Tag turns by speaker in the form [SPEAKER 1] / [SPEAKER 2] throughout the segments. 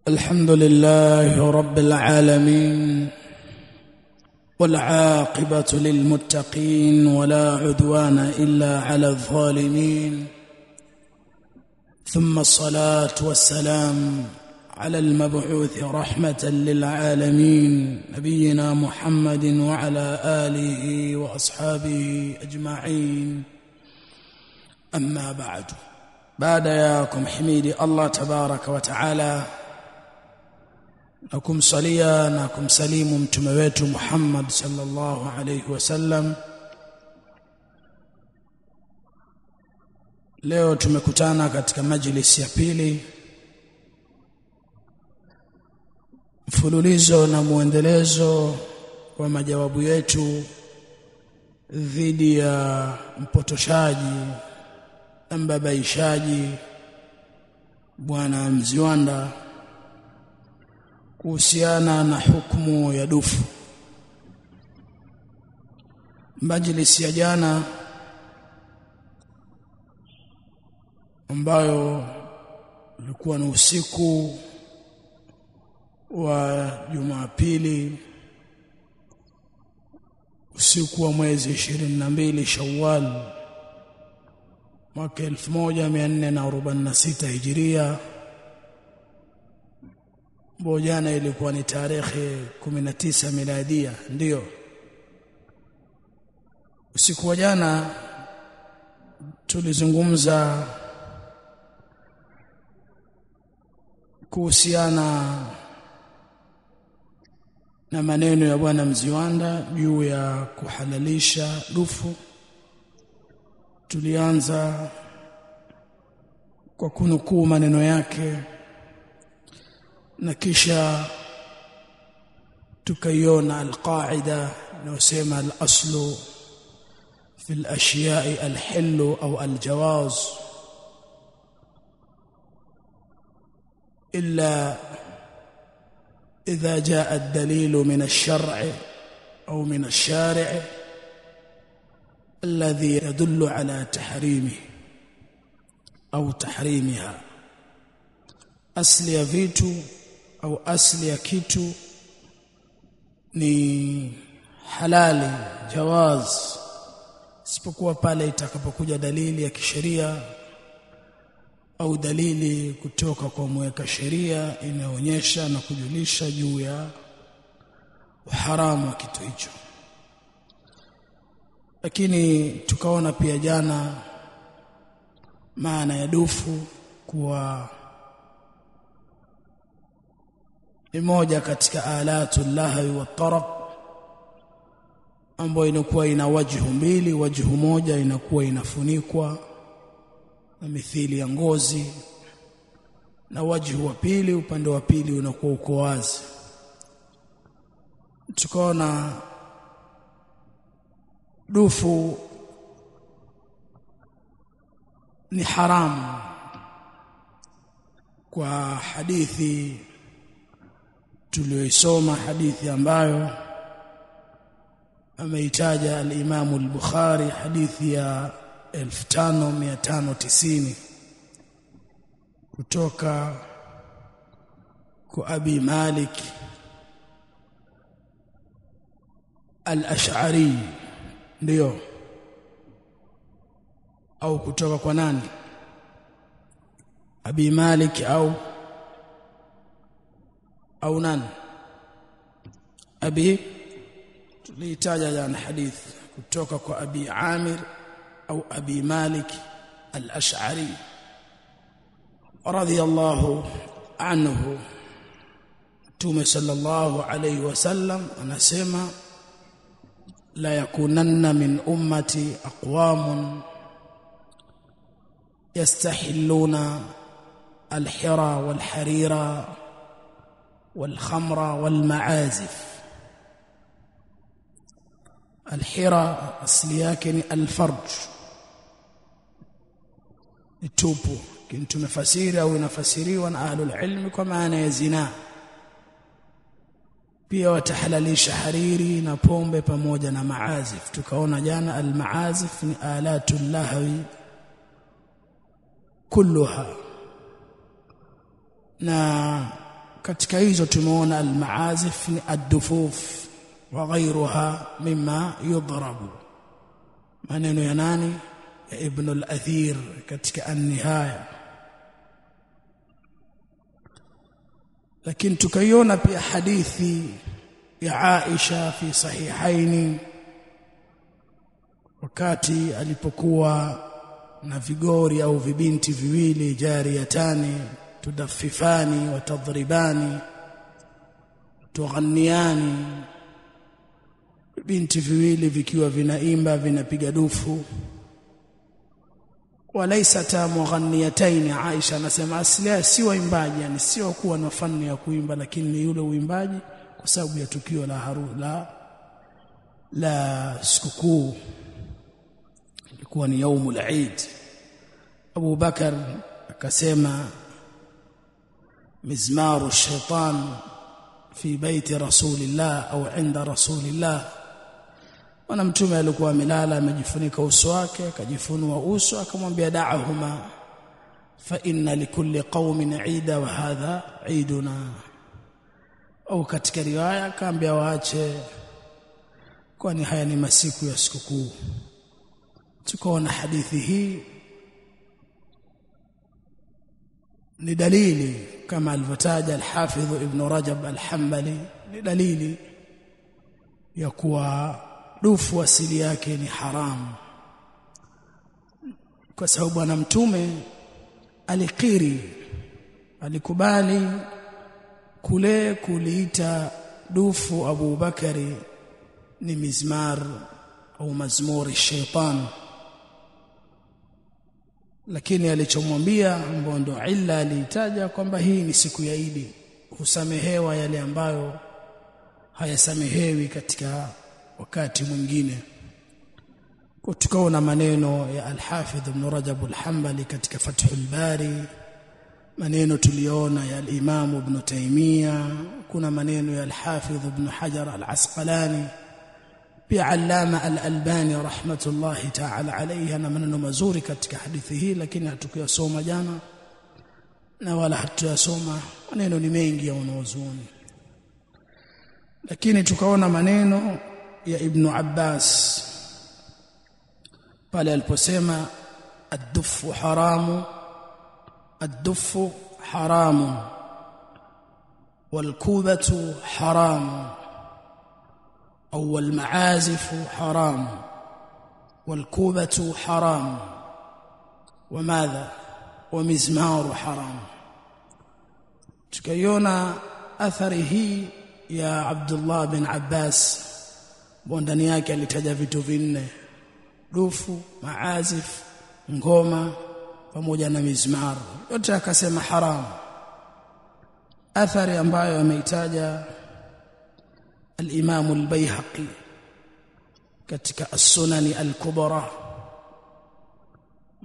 [SPEAKER 1] الحمد لله رب العالمين والعاقبة للمتقين ولا عدوان إلا على الظالمين ثم الصلاة والسلام على المبعوث رحمة للعالمين نبينا محمد وعلى آله وأصحابه أجمعين أما بعد ياكم حميدي الله تبارك وتعالى na kumsalia na kumsalimu mtume wetu Muhammad sallallahu alayhi wasallam. Leo tumekutana katika majlisi ya pili, mfululizo na muendelezo wa majawabu yetu dhidi ya mpotoshaji na mbabaishaji bwana Mziwanda kuhusiana na hukumu ya dufu. Majlisi ya jana ambayo ilikuwa ni usiku wa Jumapili, usiku wa mwezi 22 Shawwal mwaka 1446 Hijiria. Jana ilikuwa ni tarehe 19 miladia. Ndio usiku wa jana tulizungumza kuhusiana na maneno ya bwana Mziwanda juu ya kuhalalisha dufu. Tulianza kwa kunukuu maneno yake na kisha tukaiona alqaida inayosema al-aslu fi al-ashya'i al-hillu au al-jawaz illa idha jaa ad-dalilu min ash-shar'i au min ash-shari' alladhi yadullu ala tahrimihi au tahrimiha. Asli ya vitu au asli ya kitu ni halali, jawaz, isipokuwa pale itakapokuja dalili ya kisheria au dalili kutoka kwa mweka sheria inaonyesha na kujulisha juu ya uharamu wa kitu hicho. Lakini tukaona pia jana maana ya dufu kuwa ni moja katika alatul lahwi wa tarab, ambayo inakuwa ina wajhu mbili. Wajhu moja inakuwa inafunikwa na mithili ya ngozi, na wajhu wa pili, upande wa pili unakuwa uko wazi. Tukaona dufu ni haramu kwa hadithi tuliyosoma, hadithi ambayo ameitaja al-Imam al-Bukhari, hadithi ya 5590 kutoka kwa Abi Malik al-Ash'ari. Ndio, au kutoka kwa nani? Abi Malik au nani? Abi, tulitaja jana hadithi kutoka kwa Abi Amir au Abi Malik al-Ash'ari radiyallahu anhu. Mtume sallallahu alayhi wasallam anasema la yakunanna min ummati aqwamun yastahilluna al-hira wal-harira والخمر والمعازف. الحرى asli yake ni alfarj, ni tupu, lakini tumefasiri au inafasiriwa na ahlul ilmi kwa maana ya zina. Pia watahalalisha hariri na pombe pamoja na maazif. Tukaona jana almaazif ni alatul lahwi kulluha, na katika hizo tumeona al-maazif ni ad-dufuf wa ghayruha mimma yudrabu. Maneno ya nani? Ya Ibn al-Athir katika an-Nihaya. Lakini tukaiona pia hadithi ya Aisha fi sahihaini, wakati alipokuwa na vigori au vibinti viwili, jariyatani tudaffifani wa tadribani tughanniyani, binti viwili vikiwa vinaimba vinapiga dufu. Walaisata mughanniyatayn, Aisha anasema asili si waimbaji, yani sio kuwa na fani ya kuimba, lakini ni yule uimbaji kwa sababu ya tukio la sikukuu, ilikuwa ni yaumul Eid. Abu Bakar akasema mizmaru shaitan fi baiti rasulillah au inda rasulillah. Wana mtume alikuwa amelala amejifunika uso wake, akajifunua uso, akamwambia da'ahuma fa inna likulli qaumin 'ida wa hadha 'iduna. Au katika riwaya akaambia waache, kwani haya ni masiku ya sikukuu. Tukaona hadithi hii ni dalili kama alivyotaja al-Hafidh Ibn Rajab al-Hanbali, ni dalili ya kuwa dufu asili yake ni haramu, kwa sababu bwana mtume alikubali kule kuliita dufu Abu Bakari ni mizmar au mazmuri shaitan. Lakini alichomwambia ambao ndo illa aliitaja kwamba hii ni siku ya Idi, husamehewa yale ambayo hayasamehewi katika wakati mwingine. Kwa tukaona maneno ya al-Hafidh Ibn Rajab al-Hanbali katika Fathul Bari, maneno tuliona ya al-Imam Ibn Taymiyyah, kuna maneno ya al-Hafidh Ibn Hajar al-Asqalani, pia Allama al-Albani rahmatullahi ta'ala alayhi, na maneno mazuri katika hadithi hii, lakini hatukuyasoma jana na wala hatuyasoma. Maneno ni mengi ya wanazuoni, lakini tukaona maneno ya Ibn Abbas pale aliposema ad-duffu haramu, ad-duffu haramu wal-kubatu haramu أو المعازف حرام والكوبة حرام وماذا ومزمار حرام. تكيونا أثره يا عبد الله بن عباس ndani yake alitaja vitu vinne: dufu, maazif, ngoma pamoja na mizmar, yote akasema haram. Athari ambayo ameitaja الإمام البيهقي katika as-Sunan al-Kubra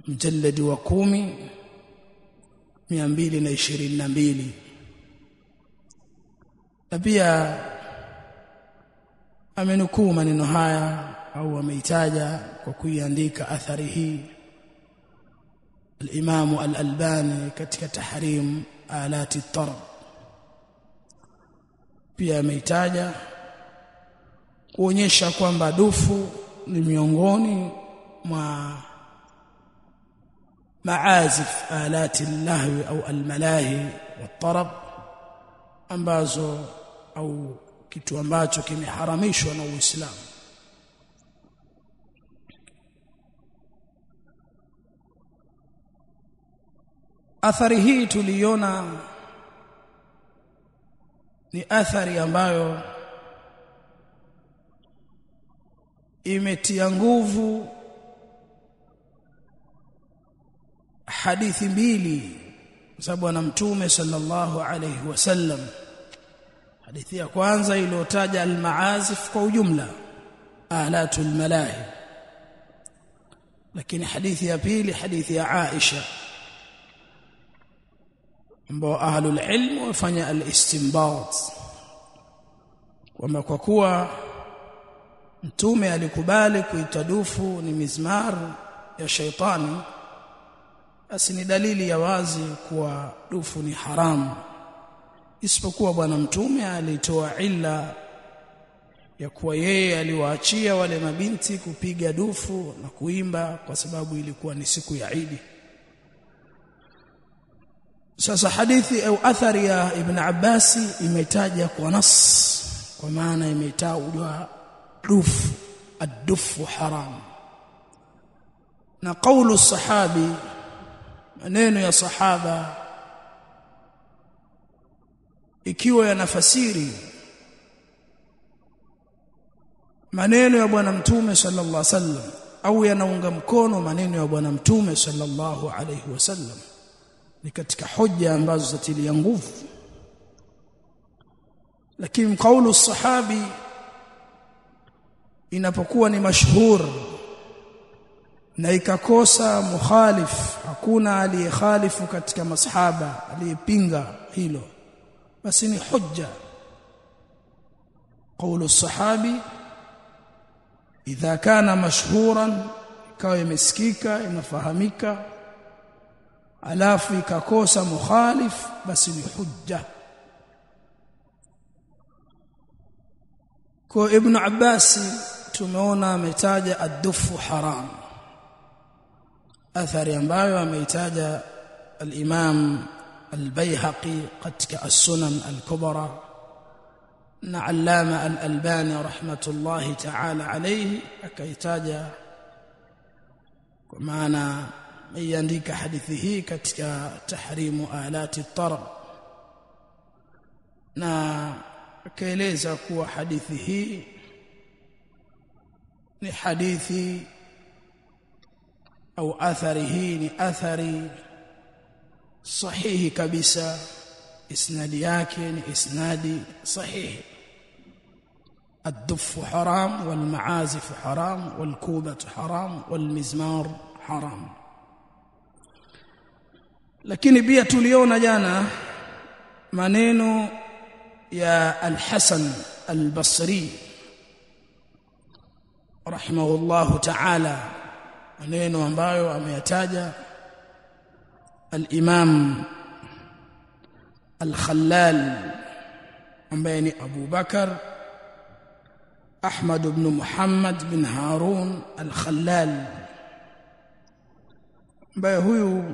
[SPEAKER 1] mjallad wa 10 222, na pia amenukuu maneno haya au ameitaja kwa kuiandika athari hii al-Imam al-Albani katika Tahrim alati at-Tarb. Pia ameitaja kuonyesha kwamba dufu ni miongoni mwa maazif alati lahwi au almalahi wat-tarab, ambazo au kitu ambacho kimeharamishwa na Uislamu. Athari hii tuliona ni athari ambayo imetia nguvu hadithi mbili, kwa sababu ana Mtume sallallahu alayhi wasallam, hadithi ya kwanza iliyotaja al-maazif kwa ujumla, alatul malahi, lakini hadithi ya pili, hadithi ya Aisha, ambao ahlul ilm wafanya al-istinbat kwamba kwa kuwa Mtume alikubali kuita dufu ni mizmar ya shaitani, basi ni dalili ya wazi kuwa dufu ni haramu, isipokuwa bwana mtume alitoa illa ya kuwa yeye aliwaachia wale mabinti kupiga dufu na kuimba kwa sababu ilikuwa ni siku ya Eid. Sasa hadithi au athari ya Ibn Abbas imetaja kwa nas, kwa maana imetajwa dufu, ad-dufu haram. Na kaulu sahabi, maneno ya sahaba ikiwa yanafasiri maneno ya bwana mtume sallallahu alaihi wasallam au yanaunga mkono maneno ya bwana mtume sallallahu alaihi wasallam, ni katika hoja ambazo zatilia nguvu. Lakini kaulu sahabi inapokuwa ni mashhur na ikakosa mukhalif, hakuna aliyekhalifu katika masahaba aliyepinga hilo, basi ni hujja. Kaulu sahabi idha kana mashhuran, ikawa imesikika inafahamika, alafu ikakosa mukhalif, basi ni hujja. Kwa Ibn Abbas tumeona ametaja ad-dufu haram, athari ambayo ameitaja al-Imam al-Baihaqi katika as-Sunan al-Kubra na Allama al-Albani rahmatullahi ta'ala alayhi akaitaja, kwa maana iandika hadithi hii katika tahrimu alati at-tarb, na akaeleza kuwa hadithi hii ni hadithi au athari hii ni athari sahihi kabisa, isnadi yake ni isnadi sahihi. الدف حرام والمعازف حرام والكوبة حرام والمزمار حرام. Lakini pia tuliona jana maneno ya Al-Hasan Al-Basri rahimahullahu ta'ala, maneno ambayo ameyataja al-Imam Al-Khallal ambaye ni Abu Bakar Ahmad ibn Muhammad bin Harun Al-Khallal, ambaye huyu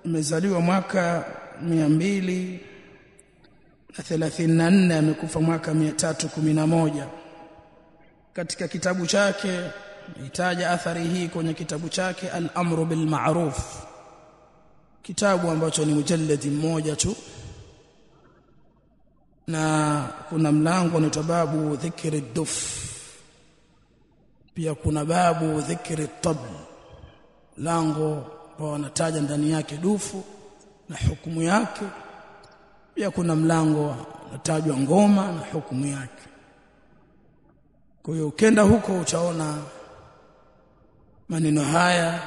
[SPEAKER 1] amezaliwa mwaka 234, amekufa mwaka 311. Katika kitabu chake itaja athari hii kwenye kitabu chake Al-Amru bil Ma'ruf, kitabu ambacho ni mujalladi mmoja tu, na kuna mlango unaitwa babu dhikri ad-duf, pia kuna babu dhikri at-tabl, lango ambao wanataja ndani yake dufu na hukumu yake. Pia kuna mlango unatajwa ngoma na hukumu yake. Kwa hiyo ukenda huko utaona maneno haya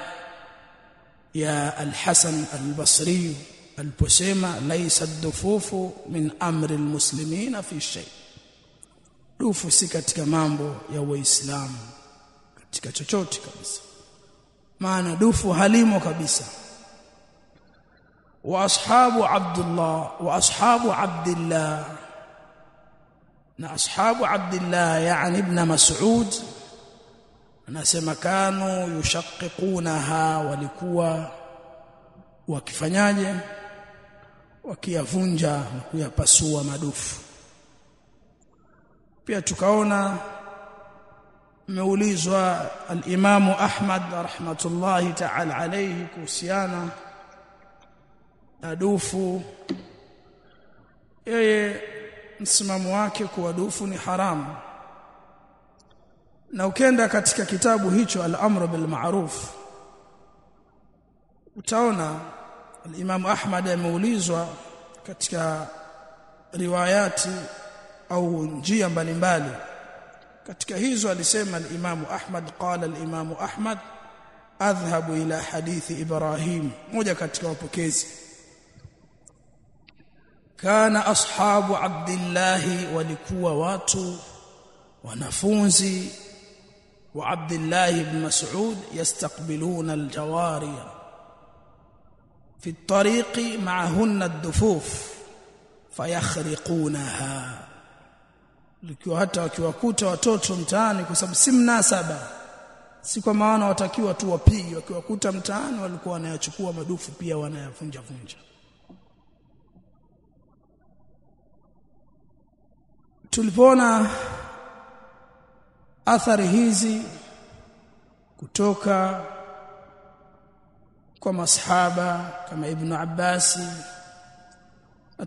[SPEAKER 1] ya Al-Hasan Al-Basri aliposema laisa ad-dufufu min amri al-muslimina fi shay, dufu si katika mambo ya Waislamu katika chochote kabisa, maana dufu halimo kabisa. Wa ashabu Abdullah na ashabu Abdullah yani ibn Mas'ud anasema kanu yushaqiqunaha, walikuwa wakifanyaje, wakiyavunja na kuyapasua madufu. Pia tukaona meulizwa al-Imam Ahmad rahmatullahi ta'ala alayhi kuhusiana na dufu, yeye msimamo wake kuwa dufu ni haramu. Na ukenda katika kitabu hicho Al-Amru bil Ma'ruf utaona al-Imam Ahmad ameulizwa katika riwayati au njia mbalimbali. Katika hizo alisema al-Imam Ahmad, qala al-Imam Ahmad adhhabu ila hadithi Ibrahim, moja katika wapokezi, kana ashabu Abdullah, walikuwa watu wanafunzi wa Abdullah ibn Mas'ud yastaqbiluna al-jawariya fi at-tariqi ma'ahunna ad-dufuf fayakhriqunaha, likiwa hata wakiwakuta watoto mtaani, kwa sababu si mnasaba, si kwa maana watakiwa tu wapige, wakiwakuta mtaani walikuwa wanayachukua madufu pia wanayavunja vunja. Tulipoona athari hizi kutoka kwa masahaba kama Ibn Abbas,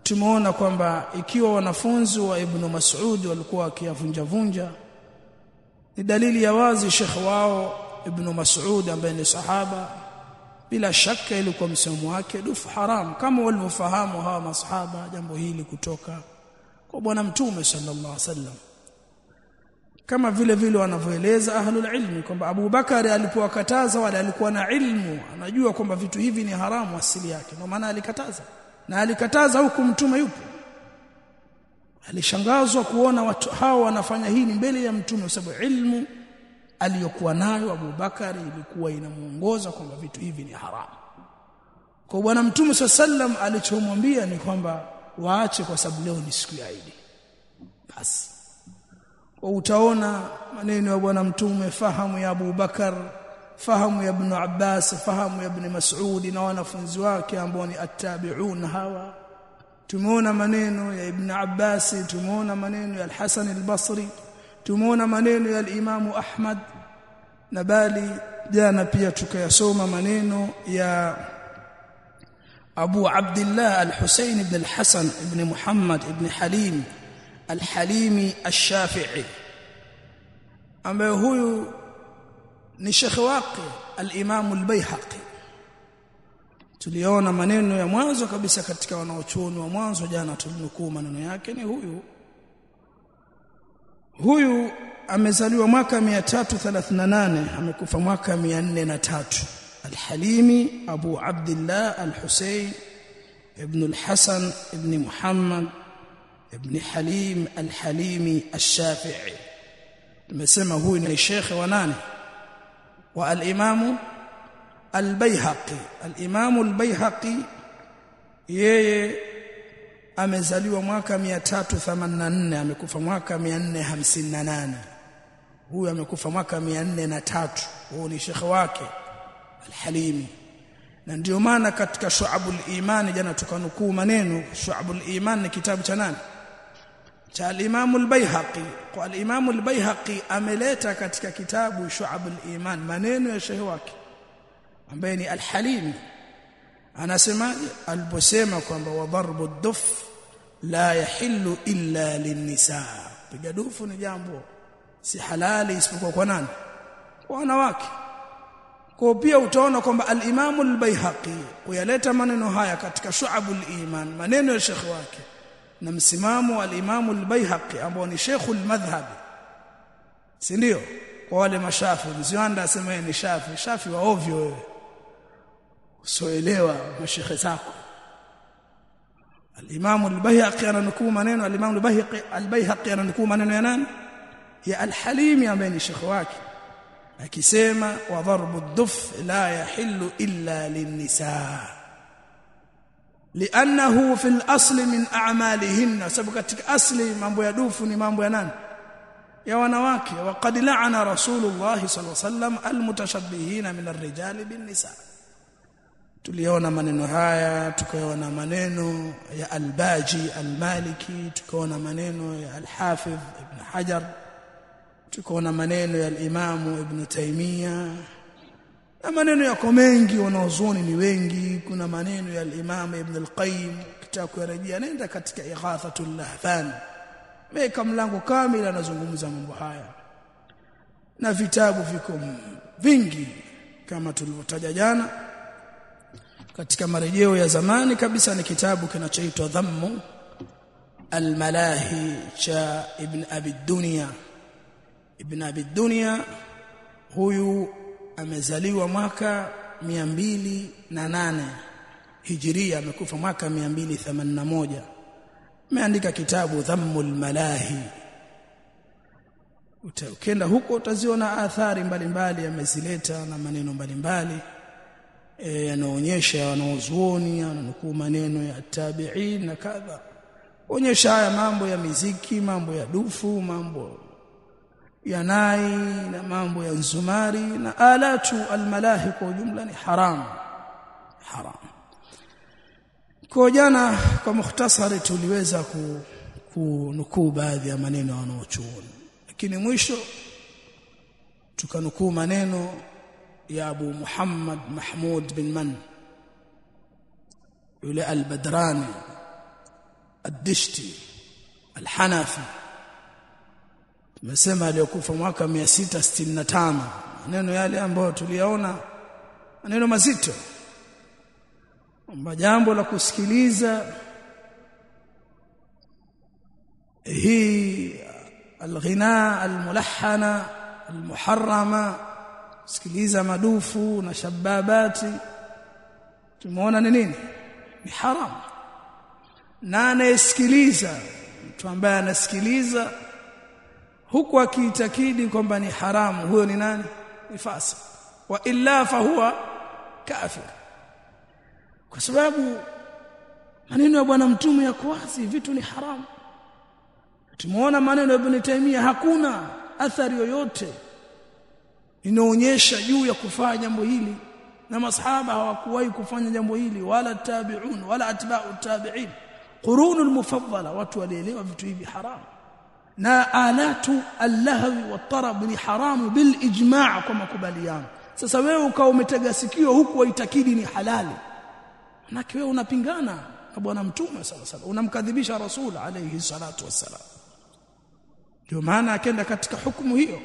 [SPEAKER 1] tumeona kwamba ikiwa wanafunzi wa Ibn Mas'ud walikuwa wakiyavunja vunja, ni dalili ya wazi Sheikh wao Ibn Mas'ud ambaye ni sahaba, bila shaka ilikuwa msomo wake dufu haram, kama walivyofahamu hawa masahaba jambo hili kutoka kwa bwana mtume sallallahu alaihi wasallam, kama vile vile wanavyoeleza ahlul ilmi kwamba Abu Bakari alipowakataza wale alikuwa na ilmu, anajua kwamba vitu hivi ni haramu asili yake, ndio maana alikataza. Na alikataza huku mtume yupo. Alishangazwa kuona watu hao wanafanya hili mbele ya mtume, kwa sababu ilmu aliyokuwa nayo Abu Bakari ilikuwa inamuongoza kwamba vitu hivi ni haramu. Kwa bwana mtume sallam alichomwambia ni kwamba waache, kwa sababu leo ni siku ya Eid. Basi kwa utaona maneno ya bwana mtume, fahamu ya Abu Bakar, fahamu ya Ibn Abbas, fahamu ya Ibn Mas'ud na wanafunzi wake ambao ni attabi'un hawa. Tumeona maneno ya Ibn Abbas, tumeona maneno ya Al-Hasan al-Basri, tumeona maneno ya al-Imam Ahmad, na bali jana pia tukayasoma maneno ya Abu Abdullah al-Husayn ibn al-Hasan ibn Muhammad ibn Halim al-Halimi al-Shafi'i, ambaye huyu ni shekhi wake al-Imam al-Baihaqi. Tuliona maneno ya mwanzo kabisa katika wanaochuoni wa mwanzo, jana tulinukuu maneno yake. Ni huyu amezaliwa mwaka 338, amekufa mwaka 403. Al-Halimi Abu Abdullah al-Husayn ibn al-Hasan ibn Muhammad ibn Halim al-Halimi al-Shafi'i. Tumesema huyu ni shekhi wa nani? Wa al-Imam al-Baihaqi. Al-Imam al-Baihaqi yeye amezaliwa mwaka 384, amekufa mwaka 458. Huyu amekufa mwaka 403. Huyu ni shekhi wake al-Halimi. Na ndio maana katika Shu'abul Iman jana tukanukuu maneno. Shu'abul Iman ni kitabu cha nani? Cha al-Imam al-Baihaqi. Kwa al-Imam al-Baihaqi ameleta katika kitabu Shu'abul Iman maneno ya shekhi wake ambaye ni al-Halimi. Anasemaje aliposema kwamba wadharbu ad-duf la yahillu illa lin-nisa, piga dufu ni jambo si halali isipokuwa kwa nani? Kwa wanawake. Kwa pia utaona kwamba al-Imam al-Baihaqi kuyaleta maneno haya katika Shu'abul Iman, maneno ya shekhi wake na msimamo wa al-Imam al-Baihaqi ambao ni sheikhul madhhab, si ndio? Kwa wale mashafi mzianda asema ni shafi wa ovyo wewe, usoelewa mashekhe zako. Al-Imam al-Baihaqi ananukuu maneno, al-Imam al-Baihaqi ananukuu maneno ya nani? Ya al-Halimi ambaye ni shekhi wake, akisema wa dharbu ad-duf la yahillu illa lin-nisa li'annahu fil asli min a'malihinna, sababu katika asli mambo ya dufu ni mambo ya nani? Ya wanawake. Wa qad la'ana Rasulullah sallallahu alaihi wasallam al-mutashabbihina min ar-rijali bin-nisa. Tuliona maneno haya, tukaona maneno ya al-Baji al-Maliki, tukaona maneno ya al-Hafidh Ibn Hajar, tukaona maneno ya al-Imam Ibn Taymiyyah, na maneno yako mengi, wanaozoni ni wengi. Kuna maneno ya al-Imam Ibn al-Qayyim, kitaka kurejea nenda katika Ighathatul Lahfan, weka mlango kamili anazungumza mambo haya, na vitabu viko vingi kama tulivyotaja jana. Katika marejeo ya zamani kabisa ni kitabu kinachoitwa Dhammu al-Malahi cha Ibn Abi Dunya. Ibn Abi Dunya huyu amezaliwa mwaka 208 Hijria, amekufa mwaka 281. Ameandika kitabu Dhammul Malahi. Ukienda huko utaziona athari mbalimbali amezileta na maneno mbalimbali yanaonyesha wanaozuoni, ananukuu maneno ya tabi'in na kadha. kuonyesha haya mambo ya miziki, mambo ya dufu, mambo ya nai na mambo ya nzumari na alatu almalahi kwa ujumla ni haram. Kwa jana kwa mukhtasari tuliweza kunukuu baadhi ya maneno wanaochuoni, lakini mwisho tukanukuu maneno ya Abu Muhammad Mahmud bin Man yule al-Badrani ad-Dishti al-Hanafi, tumesema aliyokufa mwaka 665. Maneno yale ambayo tuliyaona maneno mazito, kwamba jambo la kusikiliza hii al-ghina al-mulahhana al-muharrama, sikiliza madufu na shababati, tumeona ni nini? Ni haram. Na anayesikiliza, mtu ambaye anasikiliza huku akiitakidi kwamba ni haramu, huyo ni nani? Ni fasik, wa illa fa huwa kafir. Kwa sababu maneno ya bwana mtume yako wazi, vitu ni haramu. Tumeona maneno ya Ibn Taymiyyah, hakuna athari yoyote inaonyesha juu ya kufanya jambo hili, na masahaba hawakuwahi kufanya jambo hili, wala tabi'un wala atba'u tabi'in, qurunul mufaddala, watu walielewa vitu hivi haramu. Na alatu allahwi wa tarab ni haramu bil ijma' kwa makubaliano. Sasa wewe ukao umetega sikio huku waitakidi ni halali, manake wewe unapingana na bwana mtume sallallahu alaihi wasallam, unamkadhibisha rasul alayhi salatu wassalam. Ndio maana akaenda katika hukumu hiyo.